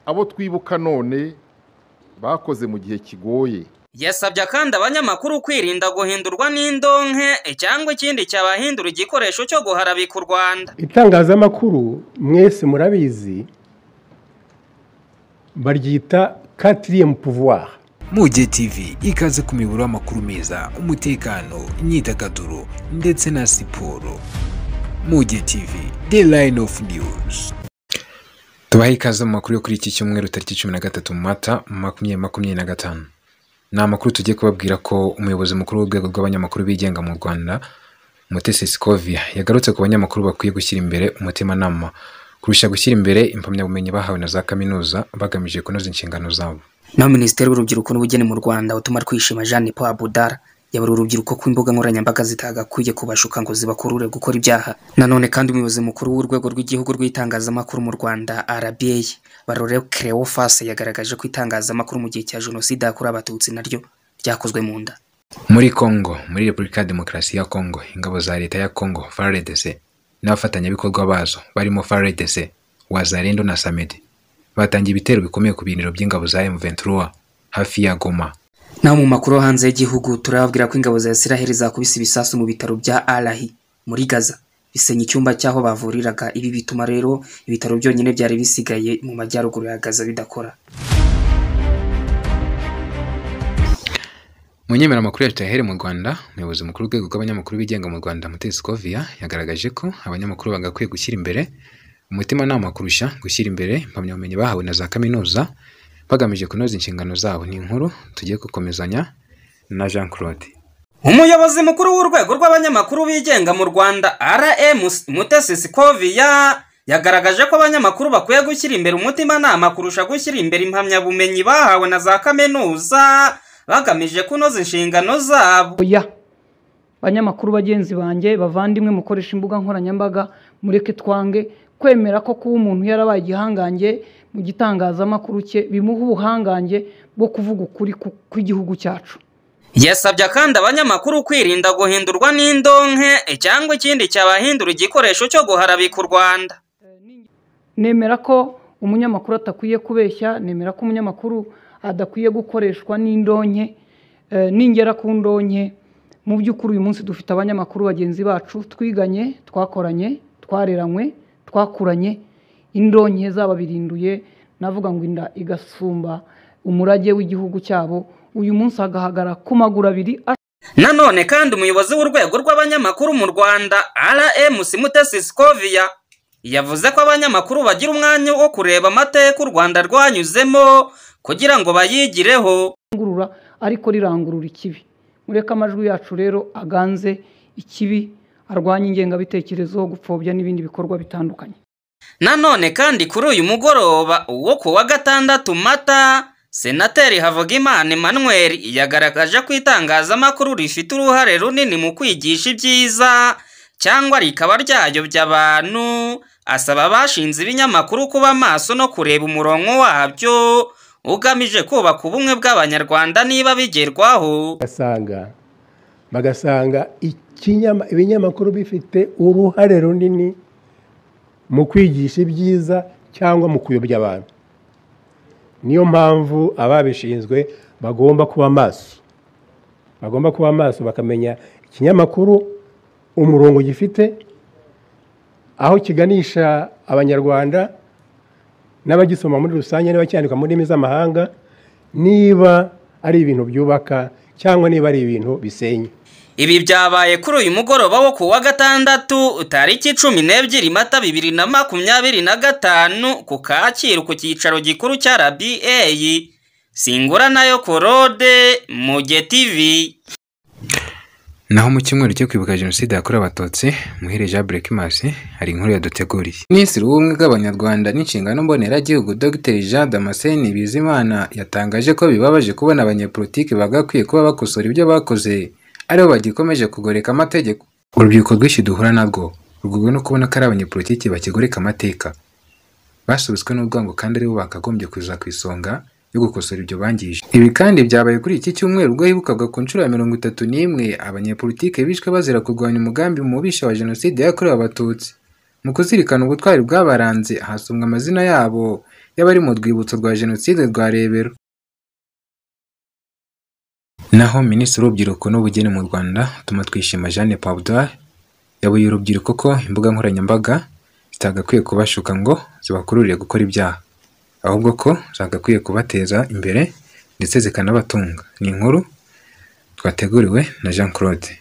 abo twibuka none bakoze mu gihe kigoye. Yasabye kandi abanyamakuru kwirinda guhindurwa n'indonke cyangwa ikindi cyabahindura igikoresho cyo guharabika u Rwanda. Itangazamakuru mwese murabizi baryita quatrième pouvoir. Muge TV ikaze ku miburo w'amakuru meza, umutekano, imyidagaduro ndetse na siporo. Muge TV, the line of news. Tubahe ikaze mu makuru yo kuri iki cyumweru tariki 13 Mata 2025. Na makuru tugiye kubabwira ko umuyobozi mukuru w'urwego rw'abanyamakuru bigenga mu Rwanda, Mutesi Scovia, yagarutse ku banyamakuru bakwiye gushyira imbere umutima nama kurusha gushyira imbere impamyabumenyi bahawe na za kaminuza bagamije kunoza inshingano zabo. Na Minisiteri y'Urubyiruko n'Ubugeni mu Rwanda utuma twishima Jeanne Paul Abudara yabura urubyiruko ko imbuga nkoranyambaga zitagakwiye kubashuka ngo zibakurure gukora ibyaha. Nanone kandi umuyobozi mukuru w'urwego rw'igihugu rw'itangazamakuru mu Rwanda RBA Barore Cleophas yagaragaje ko itangazamakuru mu gihe cya Jenoside yakorewe Abatutsi naryo ryakozwe mu nda. Muri Congo, muri Repubulika ya Demokarasi ya Congo, ingabo za leta ya Congo FARDC n'abafatanyabikorwa bazo barimo FARDC, Wazalendo na Samedi batangiye ibitero bikomeye ku biniro by'ingabo za M23 hafi ya Goma. Na mu makuru hanze y'igihugu turababwira ko ingabo za Israel zakubise ibisasu mu bitaro bya Al-Ahi muri Gaza bisenya icyumba cyaho bavuriraga. Ibi bituma rero ibitaro byonyine byari bisigaye mu majyaruguru ya Gaza bidakora. Munyemera amakuru yacu yahere mu Rwanda, umuyobozi mukuru w'urwego rw'abanyamakuru bigenga mu Rwanda Mutesi Scovia yagaragaje ko abanyamakuru bagakwiye gushyira imbere umutima nama kurusha gushyira imbere impamyabumenyi bahawe na za kaminuza bagamije kunoza inshingano zabo. Ni inkuru tugiye gukomezanya na Jean Claude. Umuyobozi mukuru w'urwego rw'abanyamakuru bigenga mu Rwanda RM Mutesi Scovia yagaragaje ko abanyamakuru bakwiye gushyira imbere umutima nama kurusha gushyira imbere impamyabumenyi bahawe na za kaminuza bagamije kunoza inshingano zabo. Abanyamakuru bagenzi banjye bavandimwe mukoresha imbuga nkoranyambaga, mureke twange kwemera ko kuba umuntu yarabaye igihangange mu gitangazamakuru cye bimuha ubuhangange bwo kuvuga ukuri kw'igihugu cyacu. Yasabye kandi abanyamakuru kwirinda guhindurwa n'indonke cyangwa ikindi cyabahindura igikoresho cyo guharabika u Rwanda. Nemera ko umunyamakuru atakwiye kubeshya, nemera ko umunyamakuru adakwiye gukoreshwa n'indonke. Ningera ku ndonke, mu by'ukuri uyu munsi dufite abanyamakuru bagenzi bacu twiganye, twakoranye, twareranywe, twakuranye, indonke zaba birinduye, navuga ngo inda igasumba umurage w'igihugu cyabo, uyu munsi agahagara ku maguru abiri. Nanone kandi umuyobozi w'urwego rw'abanyamakuru mu Rwanda RM Mutesi Scovia yavuze ko abanyamakuru bagira umwanya wo kureba amateka u Rwanda rwanyuzemo kugira ngo bayigireho, ariko rirangurura ikibi. Mureka amajwi yacu rero aganze ikibi, arwanya ingengabitekerezo, gupfobya n'ibindi bikorwa bitandukanye. Nanone kandi kuri uyu mugoroba wo ku wa 6 Mata, Senateri Havugimana Emmanuel yagaragaje ko itangazamakuru rifite uruhare runini mu kwigisha ibyiza cyangwa rikaba ryayobya abantu. Asaba abashinze ibinyamakuru kuba maso no kureba umurongo wabyo ugamije kubaka ubumwe bw'abanyarwanda niba bigerwaho. Bagasanga ibinyamakuru bifite uruhare runini mu kwigisha ibyiza cyangwa mu kuyobya abantu. Niyo mpamvu ababishinzwe bagomba kuba maso, bakamenya ikinyamakuru umurongo gifite, aho kiganisha abanyarwanda n'abagisoma muri rusange, niba cyandika mu ndimi z'amahanga, niba ari ibintu byubaka cyangwa niba ari ibintu bisenya. Ibi byabaye kuri uyu mugoroba wo ku wa 6 tariki 12 Mata 2025 ku Kacyiru ku cyicaro gikuru cya RBA. Singura nayo Korode, Muge TV. Naho mu cyumweru cyo kwibuka Jenoside yakorewe Abatutsi, Muhire Jean Brekimas hari inkuru yaduteguriye. Minisitiri w'Ubumwe bw'Abanyarwanda n'Inshingano Mboneragihugu Dr Jean Damascene Bizimana yatangaje ko bibabaje kubona abanyepolitiki bagakwiye kuba bakosora ibyo bakoze aribo bagikomeje kugoreka amategeko. Urubyiruko rwinshi duhura narwo rugugwe no kubona ko ari abanyepolitiki bakigoreka amateka, basubitswe n'urwango kandi aribo bakagombye kuza ku isonga yo gukosora ibyo bangije. Ibi kandi byabaye kuri iki cyumweru ubwo hibukaga ku nshuro ya 31 abanyepolitike bishwe bazira kurwanya umugambi mubisha wa Jenoside yakorewe Abatutsi. Mu kuzirikana ubutwari bw'abaranze hasomwa amazina yabo y'abari mu rwibutso rwa Jenoside rwa Rebero. Naho Minisitiri w'Urubyiruko n'Ubugeni mu Rwanda Utumatwishima Jeanne Paul yabuye urubyiruko ko imbuga nkoranyambaga zitagakwiye kubashuka ngo zibakururire gukora ibyaha, ahubwo ko zagakwiye kubateza imbere ndetse zikanabatunga. Ni inkuru twateguriwe na Jean Claude.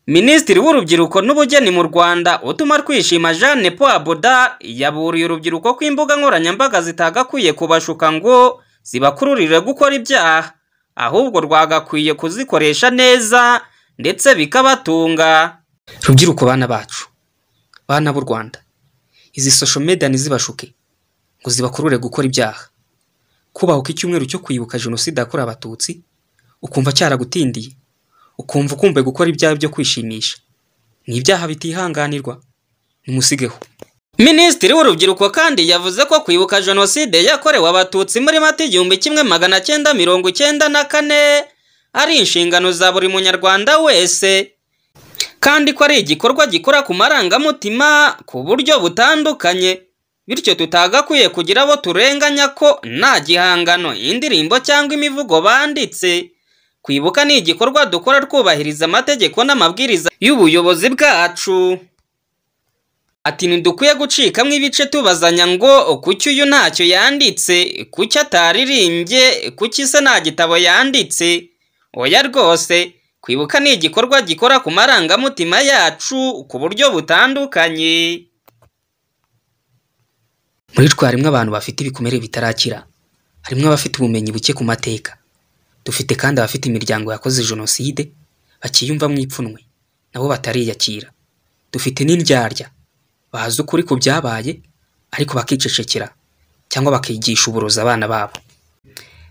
Minisitiri w'Urubyiruko n'Ubugeni mu Rwanda Utumatwishima Jeanne Paul yaburiye urubyiruko ko imbuga nkoranyambaga zitagakwiye kubashuka ngo zibakururire gukora ibyaha, ahubwo rwagakwiye kuzikoresha neza ndetse bikabatunga. Rubyiruko bana bacu, bana b'u Rwanda, izi social media ntizibashuke ngo zibakurure gukora ibyaha. Kubaho icyumweru cyo kwibuka Jenoside yakorewe Abatutsi ukumva cyaragutindiye, ukumva ukumbuye gukora ibyaha byo kwishimisha, ni ibyaha bitihanganirwa, nimusigeho. Minisitiri w'Urubyiruko kandi yavuze ko kwibuka Jenoside yakorewe Abatutsi muri Mata 1994 ari inshingano za buri munyarwanda wese, kandi ko ari igikorwa gikora ku marangamutima ku buryo butandukanye, bityo tutagakwiye kugira abo turenganya ko nta gihangano, indirimbo cyangwa imivugo banditse. Kwibuka ni igikorwa dukora twubahiriza amategeko n'amabwiriza y'ubuyobozi bwacu. Ati ntidukwiye gucikamo ibice tubazanya ngo kuki uyu ntacyo yanditse, kuki ataririmbye, kuki se nta gitabo yanditse. Oya rwose, kwibuka ni igikorwa gikora ku marangamutima yacu ku buryo butandukanye. Muri twe harimo abantu bafite ibikomere bitarakira, harimo abafite ubumenyi buke ku mateka, dufite kandi abafite imiryango yakoze Jenoside bakiyumva mu ipfunwe nabo batariyakira, dufite n'indyarya bazi ukuri ku byabaye ariko bakicecekera cyangwa bakigisha uburozi abana babo.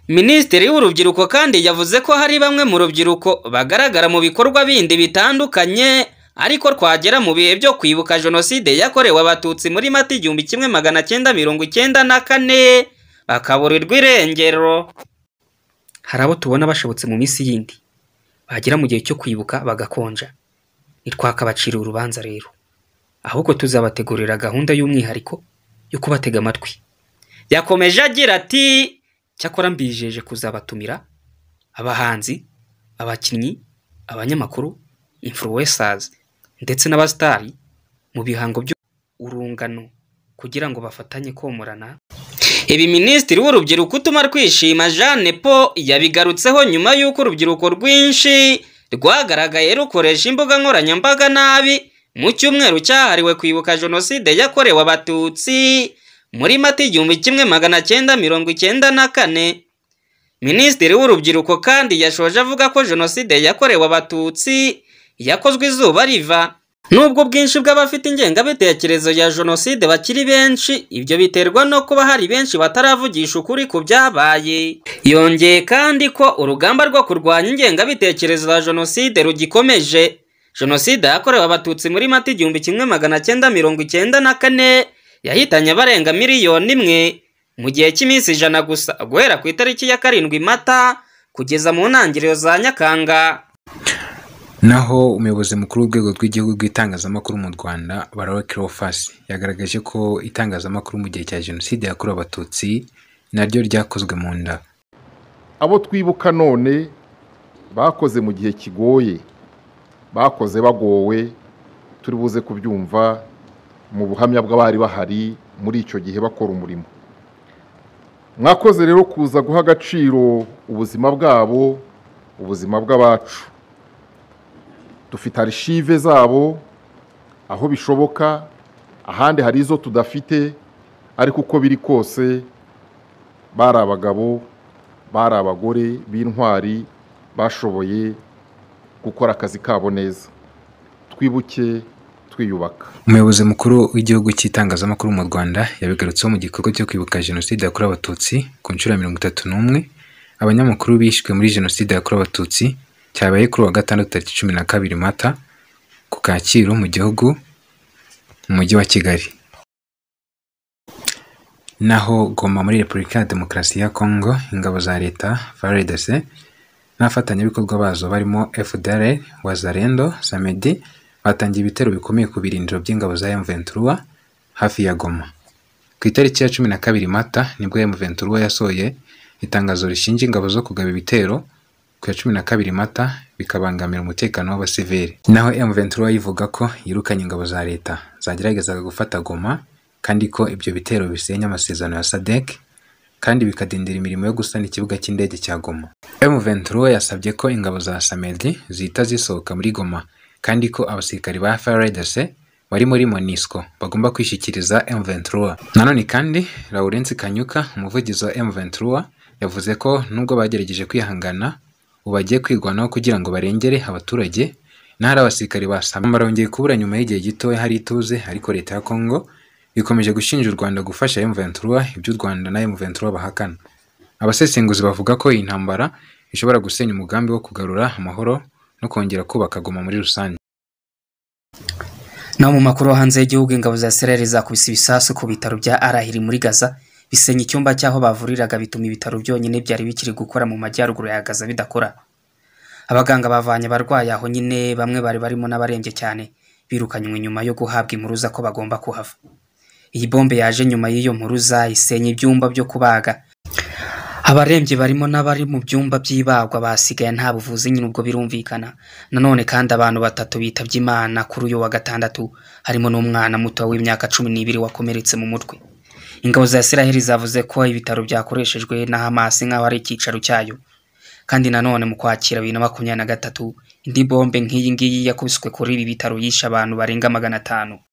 Minisitiri w'Urubyiruko kandi yavuze ko hari bamwe mu rubyiruko bagaragara mu bikorwa bindi bitandukanye, ariko twagera mu bihe byo kwibuka Jenoside yakorewe Abatutsi muri Mata 1994 bakaburirwa irengero. Hari abo tubona bashobotse mu minsi yindi, bagera mu gihe cyo kwibuka bagakonja, nitwakabacira urubanza rero, ahubwo tuzabategurira gahunda y'umwihariko yo kubatega amatwi. Yakomeje agira ati cyakora mbijeje kuzabatumira abahanzi, abakinnyi, abanyamakuru, influencers ndetse n'abastari mu bihango byo urungano kugira ngo bafatanye komorana. Ibi Minisitiri w'Urubyiruko Utumatwishima Jeanne Paul yabigarutseho nyuma y'uko urubyiruko rwinshi rwagaragaye rukoresha imbuga nkoranyambaga nabi mu cyumweru cyahariwe kwibuka Jenoside yakorewe Abatutsi muri Mata 1994. Minisitiri w'Urubyiruko kandi yashoje avuga ko Jenoside yakorewe Abatutsi yakozwe izuba riva. Nubwo bwinshi bw'abafite ingengabitekerezo ya Jenoside bakiri benshi, ibyo biterwa no kuba hari benshi bataravugisha ukuri ku byabaye. Yongeye kandi ko urugamba rwo kurwanya ingengabitekerezo ya Jenoside rugikomeje. Jenoside yakorewe Abatutsi muri Mata 1994 yahitanye abarenga 1 miliyoni mu gihe cy'iminsi 100 gusa, guhera ku itariki ya 7 Mata kugeza mu ntangiriro za Nyakanga. Naho umuyobozi mukuru w'urwego rw'igihugu rw'itangazamakuru mu Rwanda Barora Cleophas yagaragaje ko itangazamakuru mu gihe cya Jenoside yakorewe Abatutsi naryo ryakozwe mu nda. Abo twibuka none bakoze mu gihe kigoye, bakoze bagowe, turi buze kubyumva mu buhamya bw'abari bahari muri icyo gihe bakora umurimo. Mwakoze rero kuza guha agaciro ubuzima bwabo, ubuzima bw'abacu. Dufite archive zabo aho bishoboka, ahandi hari izo tudafite, ariko uko biri kose bari abagabo, bari abagore b'intwari bashoboye gukora akazi kabo neza. Twibuke twiyubaka. Umuyobozi mukuru w'igihugu cy'itangazamakuru mu Rwanda yabigarutseho mu gikorwa cyo kwibuka Jenoside yakorewe Abatutsi ku nshuro ya 31 abanyamakuru bishwe muri Jenoside yakorewe Abatutsi cyabaye kuri wa gatandatu tariki 12 Mata ku Kacyiru mu gihugu mu mujyi wa Kigali. Naho Goma muri Repubulika ya Demokarasi ya Kongo, ingabo za leta FARDC n'abafatanyabikorwa bazo barimo FDLR, Wazalendo, Samedi batangiye ibitero bikomeye ku birindiro by'ingabo za M23 hafi ya Goma. Ku itariki ya 12 Mata nibwo M23 yasohoye itangazo rishinja ingabo zo kugaba ibitero ku ya 12 Mata bikabangamira umutekano w'abasivili. Naho M23 yivuga ko yirukanye ingabo za leta zageragezaga gufata Goma kandi ko ibyo bitero bisenya amasezerano ya SADC kandi bikadindira imirimo yo gusana ikibuga cy'indege cya Goma. M23 yasabye ko ingabo za Samedi zihita zisohoka muri Goma kandi ko abasirikari ba FARDC bari muri MONUSCO bagomba kwishikiriza M23. Nanone kandi Lawrence Kanyuka, umuvugizi wa M23, yavuze ko nubwo bagerageje kwihangana ubagiye kwirwanaho kugira ngo barengere abaturage n'ahari abasirikari basama barongeye kubura nyuma y'igihe gito hari ituze, ariko leta ya Congo ikomeje gushinja u Rwanda gufasha M23 ibyo u Rwanda na M23 bahakana. Abasesenguzi bavuga ko iyi ntambara ishobora gusenya umugambi wo kugarura amahoro no kongera kubaka Goma muri rusange. Naho mu makuru hanze y'igihugu, ingabo za Israel zakubise ibisasu ku bitaro bya Arahiri muri Gaza bisenya icyumba cyaho bavuriraga, bituma ibitaro byonyine byari bikiri gukora mu majyaruguru ya Gaza bidakora. Abaganga bavanye abarwayi aho nyine, bamwe bari barimo n'abarembye cyane, birukanywe nyuma yo guhabwa impuruza ko bagomba kuhava. Iyi bombe yaje nyuma y'iyo mpuruza isenya ibyumba byo kubaga. Abarembye barimo n'abari mu byumba by'ibagwa basigaye nta buvuzi nyine, ubwo birumvikana. Nanone kandi abantu 3 bitabye Imana kuri uyu wa gatandatu, harimo n'umwana muto w'imyaka 12 wakomeretse mu mutwe. Ingabo za Israel zavuze ko ibitaro byakoreshejwe na Hamas nk'aho ari icyicaro cyayo. Kandi nanone mu kwakira 2023 indi bombe nk'iyi ngiyi yakubiswe kuri ibi bitaro yisha abantu barenga 500.